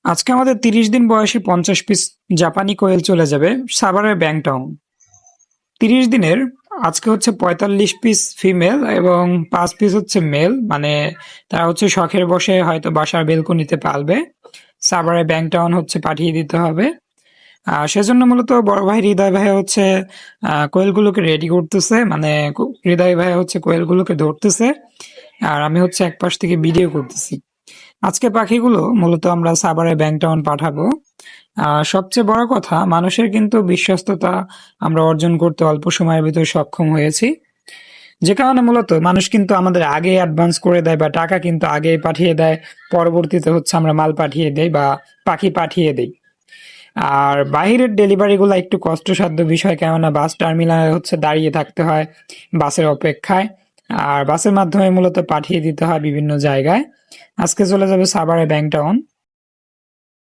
আজকে আমাদের ৩০ দিন বয়সী ৫০ পিস জাপানি কোয়েল চলে যাবে সাভারের ব্যাংটাউন। ৩০ দিনের আজকে হচ্ছে ৪৫ পিস ফিমেল এবং ৫ পিস হচ্ছে মেল, মানে তারা হচ্ছে শখের বসে হয়তো বাসার বেলকনিতে পালবে। সাভারের ব্যাংটাউন হচ্ছে পাঠিয়ে দিতে হবে। সেজন্য মূলত বড় ভাই হৃদয় ভাই হচ্ছে কোয়েলগুলোকে রেডি করতেছে, মানে হৃদয় ভাই হচ্ছে কোয়েলগুলোকে ধরতেছে, আর আমি হচ্ছে এক পাশ থেকে ভিডিও করতেছি। আজকে পাখিগুলো মূলত আমরা সাভারে ব্যাংটাউন পাঠাবো। সবচেয়ে বড় কথা, মানুষের কিন্তু বিশ্বস্ততা আমরা অর্জন করতে অল্প সময়ের ভিতর সক্ষম হয়েছি, যে কারণে মূলত মানুষ কিন্তু আমাদের আগে অ্যাডভান্স করে দেয় বা টাকা কিন্তু আগে পাঠিয়ে দেয়, পরবর্তীতে হচ্ছে আমরা মাল পাঠিয়ে দেই বা পাখি পাঠিয়ে দেই। আর বাইরের ডেলিভারি গুলো একটু কষ্টসাধ্য বিষয়, কেননা বাস টার্মিনালে হচ্ছে দাঁড়িয়ে থাকতে হয় বাসের অপেক্ষায়, আর বাসের মাধ্যমে মূলত পাঠিয়ে দিতে হয় বিভিন্ন জায়গায়। আজকে চলে যাবে সাভারে ব্যাংটাউন।